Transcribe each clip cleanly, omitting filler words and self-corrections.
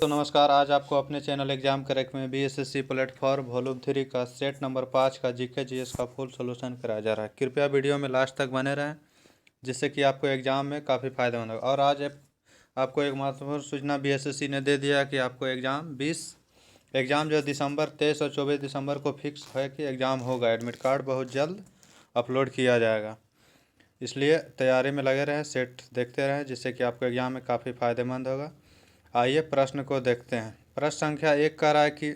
तो नमस्कार। आज आपको अपने चैनल एग्जाम करेक्ट में बीएसएससी प्लेटफॉर्म वॉल्यूम 3 का सेट नंबर 5 का जीके जीएस का फुल सॉल्यूशन कराया जा रहा है। कृपया वीडियो में लास्ट तक बने रहें, जिससे कि आपको एग्जाम में काफ़ी फायदेमंद होगा। और आज आपको एक महत्वपूर्ण सूचना बीएसएससी ने दे दिया कि आपको एग्ज़ाम जो दिसंबर 23 और 24 दिसंबर को फिक्स है कि एग्ज़ाम होगा। एडमिट कार्ड बहुत जल्द अपलोड किया जाएगा, इसलिए तैयारी में लगे रहें, सेट देखते रहें, जिससे कि आपको एग्ज़ाम में काफ़ी फायदेमंद होगा। आइए प्रश्न को देखते हैं। प्रश्न संख्या 1 कह रहा है कि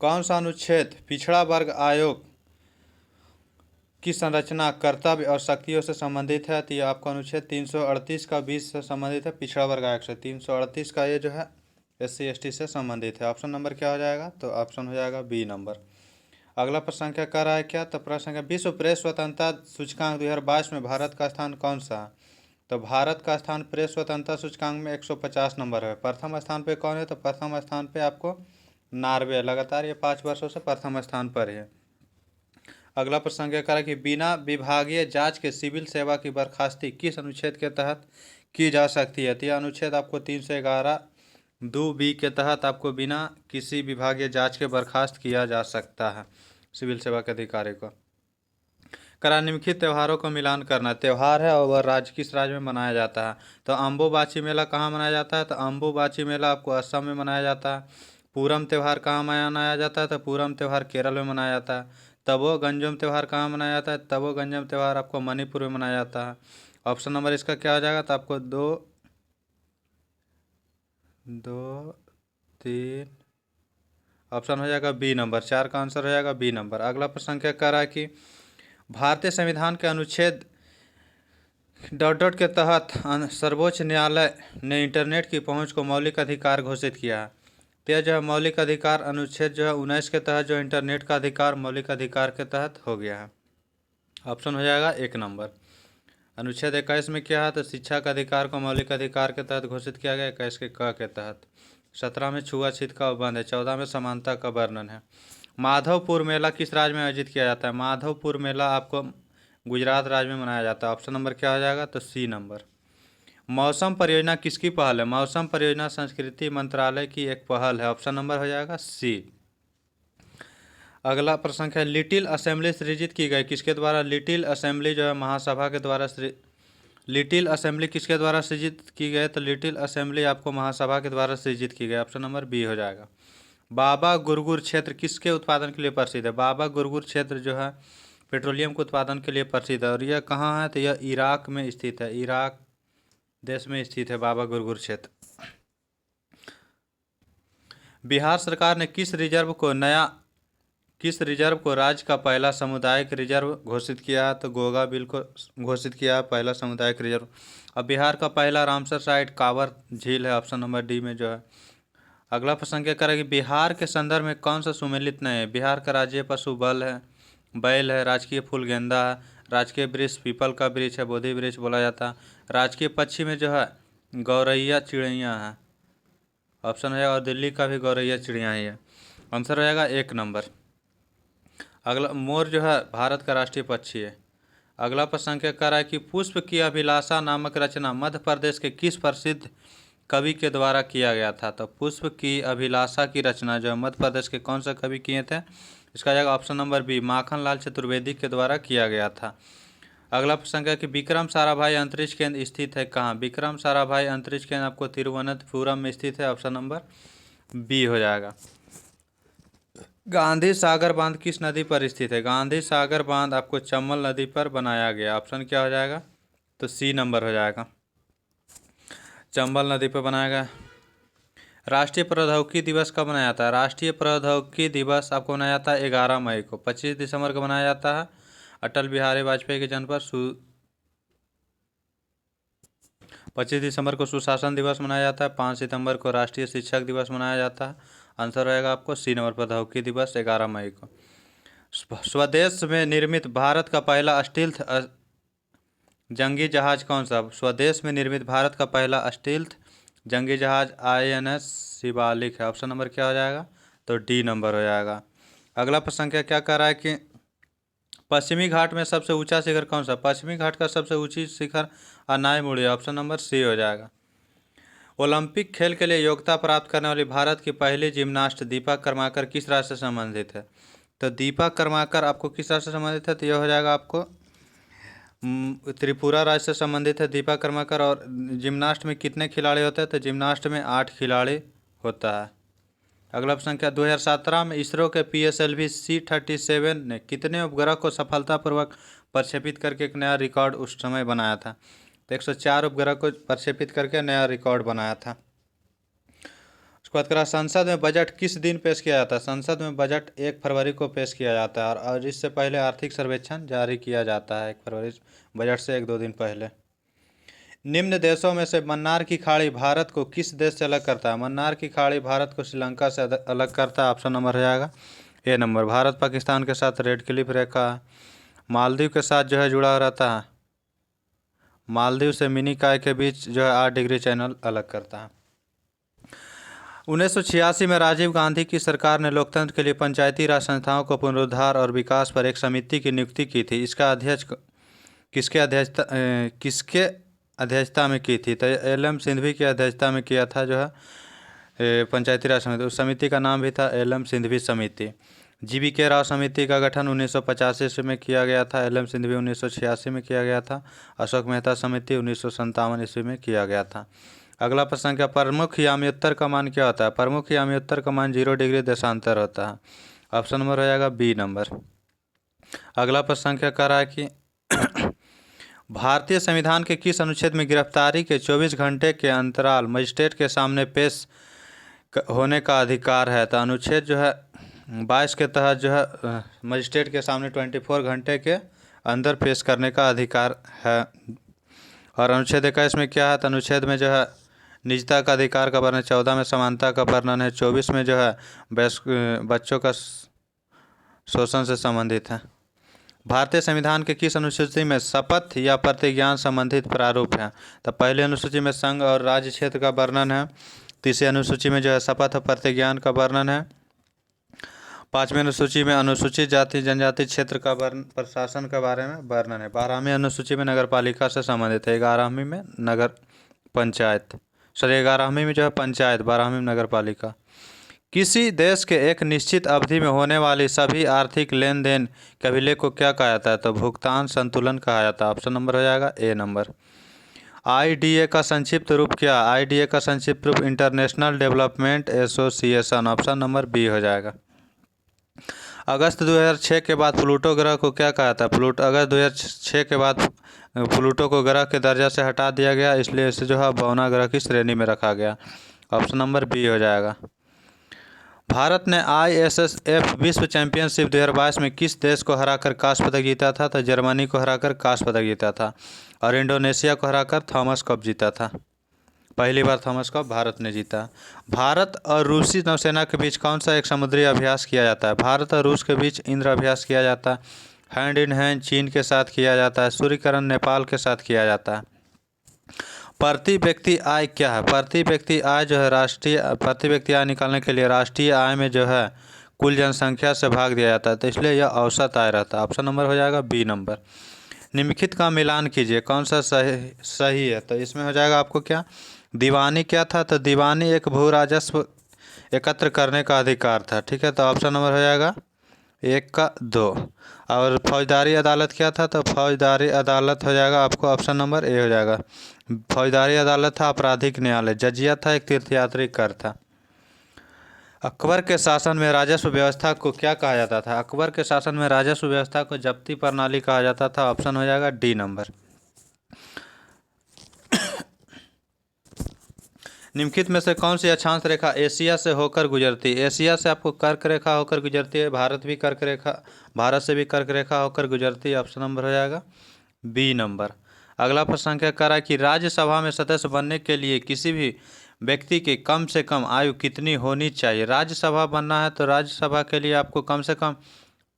कौन सा अनुच्छेद पिछड़ा वर्ग आयोग की संरचना, कर्तव्य और शक्तियों से संबंधित है? तो ये आपको अनुच्छेद 338 का 20 से संबंधित है, पिछड़ा वर्ग आयोग से। 338 का ये जो है SC ST से संबंधित है। ऑप्शन नंबर क्या हो जाएगा? तो ऑप्शन हो जाएगा बी नंबर। अगला प्रश्न संख्या कह रहा है क्या? तो प्रश्न संख्या विश्व प्रेस स्वतंत्रता सूचकांक 2022 में भारत का स्थान कौन सा है? तो भारत का स्थान प्रेस स्वतंत्रता सूचकांक में 150 नंबर है। प्रथम स्थान पे कौन है? तो प्रथम स्थान पे आपको नॉर्वे, लगातार ये 5 वर्षों से प्रथम स्थान पर है। अगला प्रश्न क्या करा कि बिना विभागीय जांच के सिविल सेवा की बर्खास्ती किस अनुच्छेद के तहत की जा सकती है? तो यह अनुच्छेद आपको 311(2)(b) के तहत आपको बिना किसी विभागीय जांच के बर्खास्त किया जा सकता है सिविल सेवा के अधिकारी को। करा निम्नलिखित त्योहारों को मिलान करना। त्यौहार है और वह राज्य किस राज्य में मनाया जाता है? तो अम्बुबाची मेला कहाँ मनाया जाता है? तो अम्बुबाची मेला आपको असम में मनाया जाता है। पूरम त्यौहार कहाँ मनाया जाता है? तो पूरम त्यौहार केरल में मनाया जाता है। तबो गंजम त्यौहार कहाँ मनाया जाता है? तबो गंजम त्यौहार आपको मणिपुर में मनाया जाता है। ऑप्शन नंबर इसका क्या हो जाएगा? तो आपको 3 ऑप्शन हो जाएगा बी नंबर। 4 का आंसर हो जाएगा बी नंबर। अगला प्रश्न क्या कह रहा है कि भारतीय संविधान के अनुच्छेद ... के तहत सर्वोच्च न्यायालय ने इंटरनेट की पहुंच को मौलिक अधिकार घोषित किया है। तो जो है मौलिक अधिकार अनुच्छेद जो है 19 के तहत जो इंटरनेट का अधिकार मौलिक अधिकार के तहत हो गया है। ऑप्शन हो जाएगा 1 नंबर। अनुच्छेद 21 में क्या है? तो शिक्षा का अधिकार को मौलिक अधिकार के तहत घोषित किया गया 21 के क के तहत। 17 में छुआछूत का उपबंध है। 14 में समानता का वर्णन है। माधवपुर मेला किस राज्य में आयोजित किया जाता है? माधवपुर मेला आपको गुजरात राज्य में मनाया जाता है। ऑप्शन नंबर क्या हो जाएगा? तो सी नंबर। मौसम परियोजना किसकी पहल है? मौसम परियोजना संस्कृति मंत्रालय की एक पहल है। ऑप्शन नंबर हो जाएगा सी। अगला प्रश्न है लिटिल असेंबली सृजित की गई किसके द्वारा? लिटिल असेंबली जो है महासभा के द्वारा लिटिल असेंबली किसके द्वारा सृजित की गई? तो लिटिल असेंबली आपको महासभा के द्वारा सृजित की गई। ऑप्शन नंबर बी हो जाएगा। बाबा गुरगुर क्षेत्र किसके उत्पादन के लिए प्रसिद्ध है? बाबा गुरगुर क्षेत्र जो है पेट्रोलियम के उत्पादन के लिए प्रसिद्ध है। और यह कहाँ है? तो यह इराक में स्थित है। इराक देश में स्थित है बाबा गुरगुर क्षेत्र। बिहार सरकार ने किस रिजर्व को राज्य का पहला सामुदायिक रिजर्व घोषित किया है? तो गोगा बिल को घोषित किया है पहला सामुदायिक रिजर्व। अब बिहार का पहला रामसर साइट कांवर झील है। ऑप्शन नंबर डी में जो है। अगला प्रश्न क्या करेगी बिहार के संदर्भ में कौन सा सुमेलित नहीं है? बिहार का राज्य पशु बैल है। राजकीय फूल गेंदा है। राजकीय वृक्ष पीपल का वृक्ष है, बोधि वृक्ष बोला जाता है। राजकीय पक्षी में जो है गौरैया चिड़िया है। ऑप्शन है और दिल्ली का भी गौरैया चिड़िया ही है। आंसर हो जाएगा 1 नंबर। अगला मोर जो है भारत का राष्ट्रीय पक्षी है। अगला प्रश्न क्या कर रहा है कि पुष्प की अभिलाषा नामक रचना मध्य प्रदेश के किस प्रसिद्ध कवि के द्वारा किया गया था? तो पुष्प की अभिलाषा की रचना जो है मध्य प्रदेश के कौन सा कवि किए थे? इसका जाएगा option number B, Makhanlal Chaturvedi के द्वारा किया गया था। अगला प्रश्न है कि विक्रम साराभाई अंतरिक्ष केंद्र स्थित है कहाँ? विक्रम साराभाई अंतरिक्ष केंद्र आपको तिरुवनंतपुरम में स्थित है। ऑप्शन नंबर बी हो जाएगा। गांधी सागर बांध किस नदी पर स्थित है? गांधी सागर बांध आपको चंबल नदी पर बनाया गया। ऑप्शन क्या हो जाएगा? तो सी नंबर हो जाएगा, चंबल नदी पर बनाया गया। राष्ट्रीय प्रौद्योगिकी दिवस कब मनाया जाता है? राष्ट्रीय प्रौद्योगिकी दिवस आपको मनाया जाता है 11 मई को। 25 दिसंबर को मनाया जाता है अटल बिहारी वाजपेयी के जन्म पर 25 दिसंबर को सुशासन दिवस मनाया जाता है। 5 सितंबर को राष्ट्रीय शिक्षक दिवस मनाया जाता है। आंसर रहेगा आपको सी नंबर प्रौद्योगिकी दिवस 11 मई को। स्वदेश में निर्मित भारत का पहला स्टील्थ जंगी जहाज कौन सा? स्वदेश में निर्मित भारत का पहला स्टील्थ जंगी जहाज INS शिवालिक है। ऑप्शन नंबर क्या हो जाएगा? तो डी नंबर हो जाएगा। अगला प्रश्न क्या कह रहा है कि पश्चिमी घाट में सबसे ऊंचा शिखर कौन सा? पश्चिमी घाट का सबसे ऊंची शिखर अनायमुड़ी है। ऑप्शन नंबर सी हो जाएगा। ओलंपिक खेल के लिए योग्यता प्राप्त करने वाली भारत की पहली जिम्नास्ट दीपा कर्माकर किस राज्य से संबंधित है? तो दीपा कर्माकर आपको किस राज्य से संबंधित है? तो यह हो जाएगा आपको त्रिपुरा राज्य से संबंधित है दीपा कर्माकर। और जिम्नास्ट में कितने खिलाड़ी होते हैं? तो जिम्नास्ट में 8 खिलाड़ी होता है। अगला संख्या 2017 में इसरो के PSLV C-37 ने कितने उपग्रह को सफलतापूर्वक प्रक्षेपित करके एक नया रिकॉर्ड उस समय बनाया था? तो 104 उपग्रह को प्रक्षेपित करके नया रिकॉर्ड बनाया था। उसके बाद करा संसद में बजट किस दिन पेश किया जाता है? संसद में बजट 1 फरवरी को पेश किया जाता है और इससे पहले आर्थिक सर्वेक्षण जारी किया जाता है 1 फरवरी, बजट से 1-2 दिन पहले। निम्न देशों में से मन्नार की खाड़ी भारत को किस देश से अलग करता है? मन्नार की खाड़ी भारत को श्रीलंका से अलग करता है। ऑप्शन नंबर हो जाएगा ए नंबर। भारत पाकिस्तान के साथ रेड क्लिफ रेखा, मालदीव के साथ जो है जुड़ा रहता है। मालदीव से मिनी काय के बीच जो है 8 डिग्री चैनल अलग करता है। 1986 में राजीव गांधी की सरकार ने लोकतंत्र के लिए पंचायती राज संस्थाओं को पुनरुद्धार और विकास पर एक समिति की नियुक्ति की थी। इसका अध्यक्ष किसके अध्यक्षता में की थी? तो LM सिंघवी की अध्यक्षता में किया था जो है पंचायती राज समिति। उस समिति का नाम भी था LM सिंघवी समिति। GVK राव समिति का गठन 1985 में किया गया था। LM सिंघवी 1986 में किया गया था। अशोक मेहता समिति 1957 ईस्वी में किया गया था। अगला प्रश्न क्या, प्रमुख यामियोत्तर कमान क्या होता है? प्रमुख यामियोत्तर कमान 0 डिग्री देशांतर होता है। ऑप्शन नंबर हो जाएगा बी नंबर। अगला प्रश्न क्या कह रहा है कि भारतीय संविधान के किस अनुच्छेद में गिरफ्तारी के 24 घंटे के अंतराल मजिस्ट्रेट के सामने पेश होने का अधिकार है? तो अनुच्छेद जो है 22 के तहत जो है मजिस्ट्रेट के सामने 24 घंटे के अंदर पेश करने का अधिकार है। और अनुच्छेद 21 में क्या है? तो अनुच्छेद में जो है निजता का अधिकार का वर्णन, 14 में समानता का वर्णन है, 24 में जो है बच्चों का शोषण से संबंधित है। भारतीय संविधान के किस अनुसूची में शपथ या प्रतिज्ञान संबंधित प्रारूप है? तो पहली अनुसूची में संघ और राज्य क्षेत्र का वर्णन है। तीसरी अनुसूची में जो है शपथ और प्रतिज्ञान का वर्णन है। 5वीं अनुसूची में अनुसूचित जाति जनजाति क्षेत्र का प्रशासन के बारे में वर्णन है। 12वीं अनुसूची में नगर पालिका से संबंधित है। 11वीं में नगर पंचायत, 11वीं में जो है पंचायत, 12वीं में नगर पालिका। किसी देश के एक निश्चित अवधि में होने वाली सभी आर्थिक लेन देन के विलय को क्या कहा जाता है? तो भुगतान संतुलन कहा जाता है। ऑप्शन नंबर हो जाएगा ए नंबर। IDA का संक्षिप्त रूप क्या? IDA का संक्षिप्त रूप International Development Association. Option number B हो जाएगा। अगस्त 2006 के बाद प्लूटो ग्रह को क्या कहा था? अगस्त 2006 के बाद प्लूटो को ग्रह के दर्जा से हटा दिया गया, इसलिए इसे जो है बौना ग्रह की श्रेणी में रखा गया। ऑप्शन नंबर बी हो जाएगा। भारत ने ISSF विश्व चैंपियनशिप 2022 में किस देश को हराकर कांस्य पदक जीता था? तो जर्मनी को हराकर कांस्य पदक जीता था। और इंडोनेशिया को हराकर थॉमस कप जीता था। पहली बार थॉमस कप भारत ने जीता। भारत और रूसी नौसेना के बीच कौन सा एक समुद्री अभ्यास किया जाता है? भारत और रूस के बीच इंद्र अभ्यास किया जाता है। हैंड इन हैंड चीन के साथ किया जाता है। सूर्यकरण नेपाल के साथ किया जाता है। प्रति व्यक्ति आय क्या है? प्रति व्यक्ति आय जो है प्रति व्यक्ति आय निकालने के लिए राष्ट्रीय आय में जो है कुल जनसंख्या से भाग दिया जाता है, तो इसलिए यह औसत आय रहता है। ऑप्शन नंबर हो जाएगा बी नंबर। निम्नलिखित का मिलान कीजिए, कौन सा सही है? तो इसमें हो जाएगा आपको क्या, दीवानी क्या था? तो दीवानी एक भू राजस्व एकत्र करने का अधिकार था। ठीक है, तो ऑप्शन नंबर हो जाएगा 1 का 2। और फौजदारी अदालत क्या था? तो फौजदारी अदालत हो जाएगा आपको ऑप्शन नंबर ए हो जाएगा। फौजदारी अदालत था आपराधिक न्यायालय। जजिया था एक तीर्थयात्री कर था। अकबर के शासन में राजस्व व्यवस्था को क्या कहा जाता था? अकबर के शासन में राजस्व व्यवस्था को जब्ती प्रणाली कहा जाता था। ऑप्शन हो जाएगा डी नंबर। निम्नलिखित में से कौन सी अक्षांश रेखा एशिया से होकर गुजरती है? एशिया से आपको कर्क रेखा होकर गुजरती है। भारत से भी कर्क रेखा होकर गुजरती है। ऑप्शन नंबर हो जाएगा बी नंबर। अगला प्रश्न क्या कह रहा है कि राज्यसभा में सदस्य बनने के लिए किसी भी व्यक्ति की कम से कम आयु कितनी होनी चाहिए? राज्यसभा बनना है तो राज्यसभा के लिए आपको कम से कम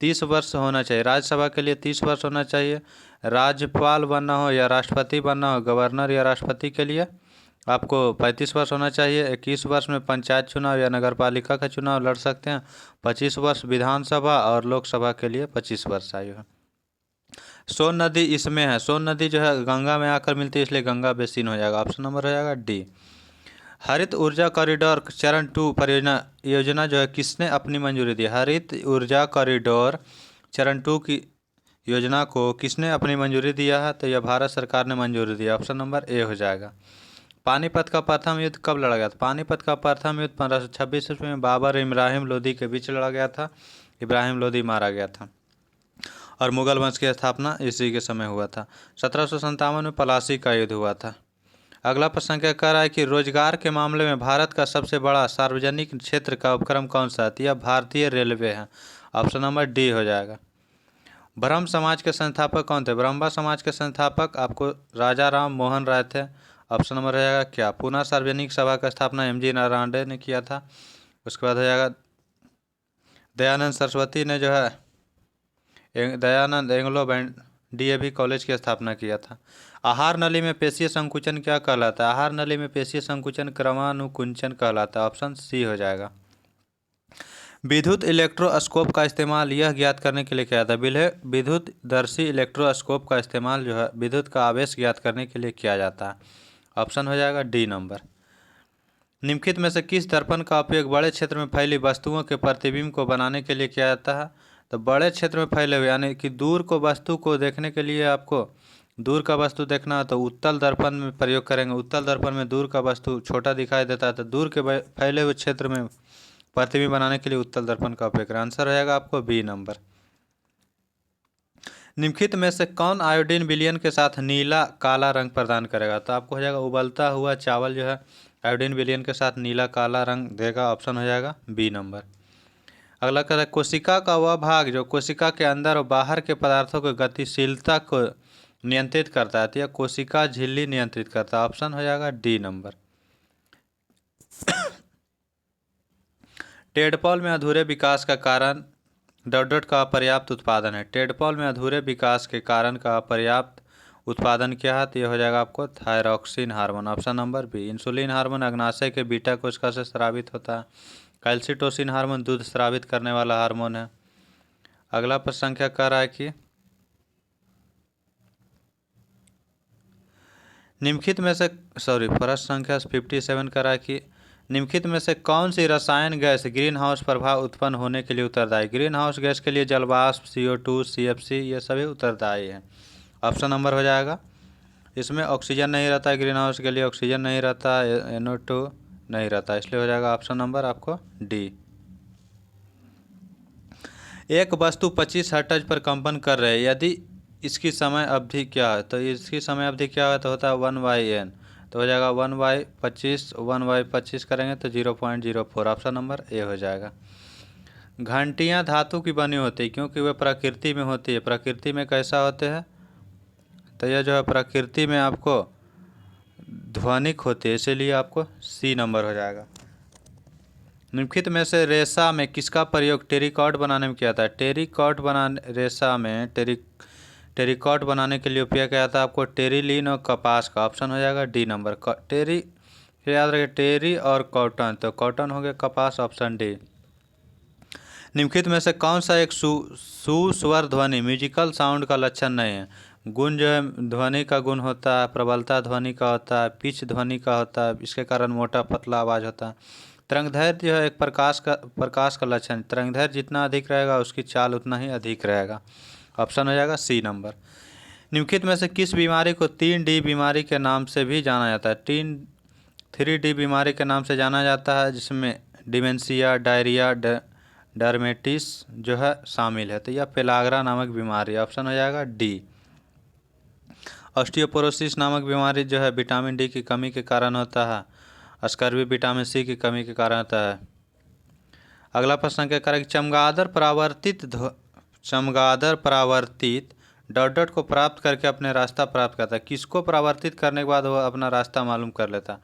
30 वर्ष होना चाहिए। राज्यसभा के लिए 30 वर्ष होना चाहिए। राज्यपाल बनना हो या राष्ट्रपति बनना हो, गवर्नर या राष्ट्रपति के लिए आपको 35 वर्ष होना चाहिए। 21 वर्ष में पंचायत चुनाव या नगर पालिका का चुनाव लड़ सकते हैं। 25 वर्ष विधानसभा और लोकसभा के लिए 25 वर्ष आयु है। सोन नदी इसमें है। सोन नदी जो है गंगा में आकर मिलती है, इसलिए गंगा बेसिन हो जाएगा। ऑप्शन नंबर हो जाएगा डी। हरित ऊर्जा कॉरिडोर चरण 2 परियोजना योजना जो है किसने अपनी मंजूरी दी? हरित ऊर्जा कॉरिडोर चरण 2 की योजना को किसने अपनी मंजूरी दिया है? तो यह भारत सरकार ने मंजूरी दी। ऑप्शन नंबर ए हो जाएगा। पानीपत का प्रथम युद्ध कब लड़ा गया था? पानीपत का प्रथम युद्ध 1526 ईस्वी में बाबर इब्राहिम लोदी के बीच लड़ा गया था। इब्राहिम लोदी मारा गया था और मुगल वंश की स्थापना इसी के समय हुआ था। 1757 में पलासी का युद्ध हुआ था। अगला प्रश्न क्या कह रहा है कि रोजगार के मामले में भारत का सबसे बड़ा सार्वजनिक क्षेत्र का उपक्रम कौन सा है? यह भारतीय रेलवे है। ऑप्शन नंबर डी हो जाएगा। ब्रह्म समाज के संस्थापक कौन थे? ब्रह्मा समाज के संस्थापक आपको राजा राम मोहन राय थे। ऑप्शन नंबर हो जाएगा क्या? पूना सार्वजनिक सभा का स्थापना एम जी नारायण ने किया था। उसके बाद हो जाएगा दयानंद सरस्वती ने जो है दयानंद एंग्लो डीएवी कॉलेज की स्थापना किया था। आहार नली में पेशीय संकुचन क्या कहलाता है? आहार नली में पेशीय संकुचन क्रमानुकुंचन कहलाता है। ऑप्शन सी हो जाएगा। विद्युत इलेक्ट्रोस्कोप का इस्तेमाल यह ज्ञात करने के लिए किया जाता है? विद्युत दर्शी इलेक्ट्रोस्कोप का इस्तेमाल जो है विद्युत का आवेश ज्ञात करने के लिए किया जाता है। ऑप्शन हो जाएगा डी नंबर। निम्नलिखित में से किस दर्पण का उपयोग बड़े क्षेत्र में फैली वस्तुओं के प्रतिबिंब को बनाने के लिए किया जाता है? तो बड़े क्षेत्र में फैले हुए यानी कि दूर को वस्तु को देखने के लिए आपको दूर का वस्तु देखना है तो उत्तल दर्पण में प्रयोग करेंगे। उत्तल दर्पण में दूर का वस्तु छोटा दिखाई देता है तो दूर के फैले हुए क्षेत्र में प्रतिबिंब बनाने के लिए उत्तल दर्पण का उपयोग करें। आंसर हो जाएगा आपको बी नंबर। निम्नलिखित में से कौन आयोडीन विलयन के साथ नीला काला रंग प्रदान करेगा? तो आपको हो जाएगा उबलता हुआ चावल जो है आयोडीन विलयन के साथ नीला काला रंग देगा। ऑप्शन हो जाएगा बी नंबर। अगला कहता है कोशिका का वह भाग जो कोशिका के अंदर और बाहर के पदार्थों की गतिशीलता को नियंत्रित करता है तो यह कोशिका झिल्ली नियंत्रित करता है। ऑप्शन हो जाएगा डी नंबर। टेडपॉल में अधूरे विकास का कारण डॉट का अपर्याप्त उत्पादन है। टेडपॉल में अधूरे विकास के कारण का अपर्याप्त उत्पादन क्या है? तो यह हो जाएगा आपको thyroxine hormone. Option number B. Insulin hormone अग्नाशय के बीटा कोशिका से स्रावित होता है। कैल्सिटोसिन हार्मोन दूध स्रावित करने वाला हार्मोन है। अगला प्रश्न क्या कह रहा है कि निम्नलिखित में से प्रश्न संख्या 57 कह रहा है कि निम्नलिखित में से कौन सी रसायन गैस ग्रीन हाउस प्रभाव उत्पन्न होने के लिए उत्तरदायी? ग्रीन हाउस गैस के लिए जलवाष्प, CO2, CFC ये सभी उत्तरदायी हैं। ऑप्शन नंबर हो जाएगा इसमें ऑक्सीजन नहीं रहता है, ग्रीन हाउस के लिए ऑक्सीजन नहीं रहता, NO2 नहीं रहता, इसलिए हो जाएगा ऑप्शन नंबर आपको डी। एक वस्तु 25 हर्ट्ज पर कंपन कर रहे हैं यदि इसकी समय अवधि क्या है? तो इसकी समय अवधि क्या है? तो होता है 1/n। तो हो जाएगा 1/25 करेंगे तो 0.04। ऑप्शन नंबर ए हो जाएगा। घंटियां धातु की बनी होती है क्योंकि वे प्रकृति में होती है। प्रकृति में कैसा होते हैं? तो यह जो है प्रकृति में आपको ध्वनिक होती है, इसीलिए आपको सी नंबर हो जाएगा। निम्नलिखित में से रेशा में किसका प्रयोग टेरिकॉट बनाने में किया था? टेरिकॉट बनाने रेशा में टेरिकॉट बनाने के लिए उपयोग किया था आपको टेरिलीन और कपास का। ऑप्शन हो जाएगा डी नंबर। टेरी याद रखिए टेरी और कॉटन, तो कॉटन हो गया कपास। Option D. निम्नलिखित में से कौन सा एक सुस्वर ध्वनि म्यूजिकल साउंड का लक्षण नहीं है? गुण जो है ध्वनि का गुण होता है, प्रबलता ध्वनि का होता है, पिच ध्वनि का होता है, इसके कारण मोटा पतला आवाज़ होता है। तरंगदैर्घ्य जो है एक प्रकाश का लक्षण। तरंगदैर्घ्य जितना अधिक रहेगा उसकी चाल उतना ही अधिक रहेगा। ऑप्शन हो जाएगा सी नंबर। निम्नलिखित में से किस बीमारी को 3D बीमारी के नाम से भी जाना जाता है? 3D बीमारी के नाम से जाना जाता है जिसमें डिमेंशिया, डायरिया, डर्मेटिस जो है शामिल है। तो यह पेलाग्रा नामक बीमारी। ऑप्शन हो जाएगा डी। ऑस्टियोपोरोसिस नामक बीमारी जो है विटामिन डी की कमी के कारण होता है। स्कर्वी विटामिन सी की कमी के कारण होता है। अगला प्रश्न क्या करेगा? चमगादड़ परावर्तित डॉट को प्राप्त करके अपने रास्ता प्राप्त करता है। किसको परावर्तित करने के बाद वो अपना रास्ता मालूम कर लेता है?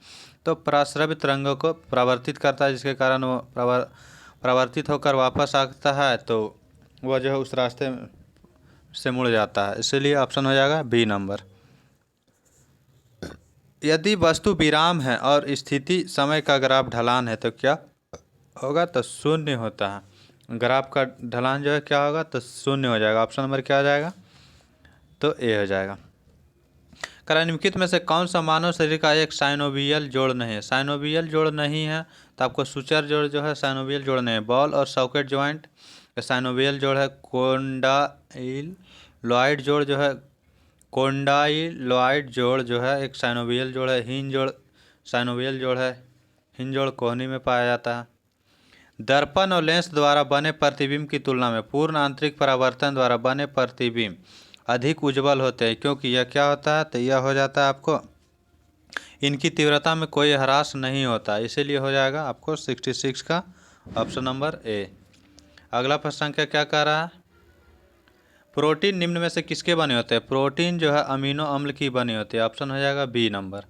तो पराश्रवित रंगों को परावर्तित करता है जिसके कारण वो परावर्तित होकर वापस आता है तो वह जो है उस रास्ते से मुड़ जाता है, इसीलिए ऑप्शन हो जाएगा बी नंबर। यदि वस्तु विराम है और स्थिति समय का ग्राफ ढलान है तो क्या होगा? तो शून्य होता है। ग्राफ का ढलान जो है क्या होगा? तो शून्य हो जाएगा। ऑप्शन नंबर क्या हो जाएगा? तो ए हो जाएगा। करा निम्नलिखित में से कौन सा मानव शरीर का एक साइनोवियल जोड़ नहीं है? साइनोवियल जोड़ नहीं है तो आपको सूचर जोड़ जो है साइनोवियल जोड़ नहीं है। बॉल और सॉकेट ज्वाइंट साइनोवियल जोड़ है। कोंडाइलॉइड जोड़ जो है कोंडाइलॉइड जोड़ जो है एक साइनोवियल जोड़ है। हिंज जोड़ साइनोवियल जोड़ है। हिंज जोड़ कोहनी में पाया जाता है। दर्पण और लेंस द्वारा बने प्रतिबिंब की तुलना में पूर्ण आंतरिक परावर्तन द्वारा बने प्रतिबिंब अधिक उज्जवल होते हैं, क्योंकि यह क्या होता है? तो यह हो जाता है आपको इनकी तीव्रता में कोई ह्रास नहीं होता, इसीलिए हो जाएगा आपको 66 का ऑप्शन नंबर ए। अगला प्रश्न संख्या क्या कह रहा है? प्रोटीन निम्न में से किसके बने होते हैं? प्रोटीन जो है अमीनो अम्ल की बनी होती है, ऑप्शन हो जाएगा बी नंबर।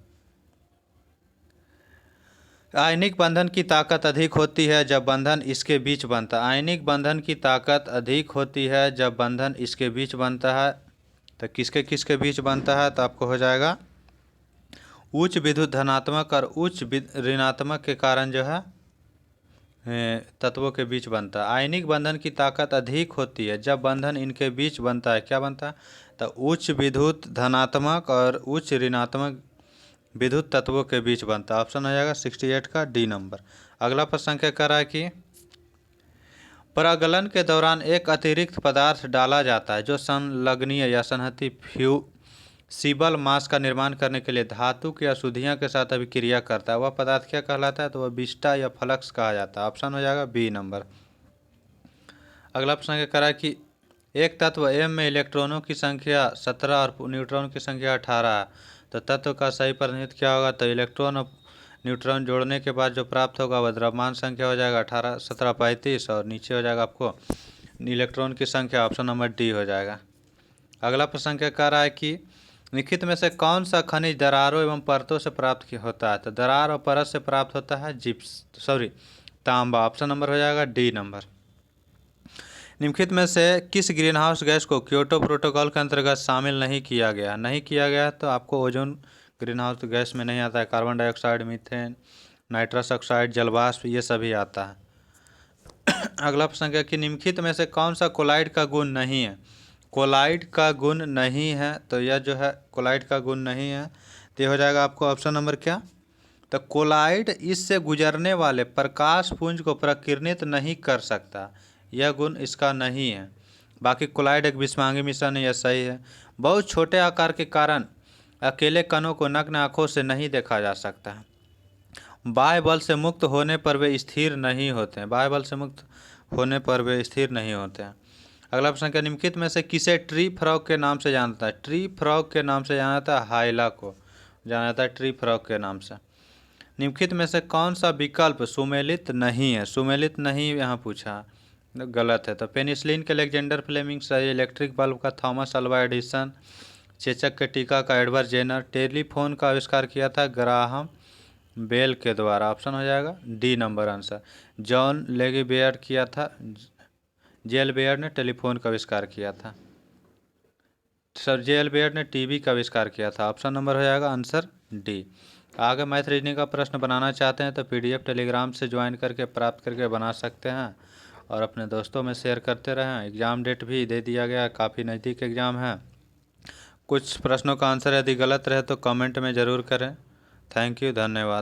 आयनिक बंधन की ताकत अधिक होती है जब बंधन इसके बीच बनता है। आयनिक बंधन की ताकत अधिक होती है जब बंधन इसके बीच बनता है। तो किसके किसके बीच बनता है? तो आपको हो जाएगा उच्च विद्युत धनात्मक और उच्च ऋणात्मक के कारण जो है तत्वों के बीच बनता है। आयनिक बंधन की ताकत अधिक होती है जब बंधन इनके बीच बनता है। क्या बनता है? तो उच्च विद्युत धनात्मक और उच्च ऋणात्मक विद्युत तत्वों के बीच बनता है, ऑप्शन हो जाएगा 68 का डी नंबर। अगला प्रश्न संख्या कह रहा है कि परागलन के दौरान एक अतिरिक्त पदार्थ डाला जाता है जो संलग्नीय या संहति फ्यूसिबल मास का निर्माण करने के लिए धातु की अशुद्धियों के साथ अभिक्रिया करता है। वह पदार्थ क्या कहलाता है? तो वह बिस्टा या फ्लक्स कहा जाता है, ऑप्शन हो जाएगा बी नंबर। अगला प्रश्न कह रहा है कि एक तत्व एम में इलेक्ट्रॉनों की संख्या 17 और न्यूट्रॉन की संख्या 18 है, तो तत्व का सही प्रतिनिधित्व क्या होगा? तो इलेक्ट्रॉन और न्यूट्रॉन जोड़ने के बाद जो प्राप्त होगा वह द्रव्यमान संख्या हो जाएगा 18 17 35 और नीचे हो जाएगा आपको इलेक्ट्रॉन की संख्या, ऑप्शन नंबर डी हो जाएगा। अगला प्रश्न क्या कह रहा है कि निम्नलिखित में से कौन सा खनिज दरारों एवं परतों से प्राप्त होता है? तो दरार और परत से प्राप्त होता है तांबा, ऑप्शन नंबर हो जाएगा डी नंबर। निम्नलिखित में से किस ग्रीनहाउस गैस को क्योटो प्रोटोकॉल के अंतर्गत शामिल नहीं किया गया? तो आपको ओजोन ग्रीनहाउस गैस में नहीं आता है। Carbon dioxide, methane, nitrous oxide, जलवाष्प ये सभी आता है। अगला प्रश्न है कि निम्नलिखित में से कौन सा कोलाइड का गुण नहीं है? कोलाइड का गुण नहीं है, तो यह जो है कोलाइड का गुण नहीं है, तो हो जाएगा आपको ऑप्शन नंबर क्या? तो कोलाइड इससे गुजरने वाले प्रकाश पुंज को प्रकीर्णित नहीं कर सकता, यह गुण इसका नहीं है। बाकी कोलाइड एक विषमांगी मिश्रण है, यह सही है। बहुत छोटे आकार के कारण अकेले कणों को नग्न आँखों से नहीं देखा जा सकता है। बाह्य बल से मुक्त होने पर वे स्थिर नहीं होते हैं। बाह्य बल से मुक्त होने पर वे स्थिर नहीं होते हैं। अगला प्रश्न क्या? निम्नलिखित में से किसे ट्री फ्रॉग के नाम से जाना जाता है? ट्री फ्रॉग के नाम से जाना जाता है हाइला को जाना जाता है ट्री फ्रॉग के नाम से। निम्नलिखित में से कौन सा विकल्प सुमेलित नहीं है? सुमेलित नहीं यहाँ पूछा, गलत है। तो पेनिसिलिन के अलेक्जेंडर फ्लेमिंग सही। इलेक्ट्रिक बल्ब का थॉमस अल्वा एडिसन। चेचक के टीका का एडवर्ड जेनर। टेलीफोन का आविष्कार किया था ग्राहम बेल के द्वारा, ऑप्शन हो जाएगा डी नंबर आंसर। जॉन लेगी बेयर किया था, जेल बेयर ने टेलीफोन का आविष्कार किया था। सर जेल बेयर ने टीवी का आविष्कार किया था, ऑप्शन नंबर हो जाएगा आंसर डी। आगे मैथ रीजनिंग का प्रश्न बनाना चाहते हैं तो पीडीएफ टेलीग्राम से ज्वाइन करके प्राप्त करके बना सकते हैं और अपने दोस्तों में शेयर करते रहें। एग्ज़ाम डेट भी दे दिया गया, काफ़ी नज़दीक एग्ज़ाम है। कुछ प्रश्नों का आंसर यदि गलत रहे तो कमेंट में ज़रूर करें। थैंक यू, धन्यवाद।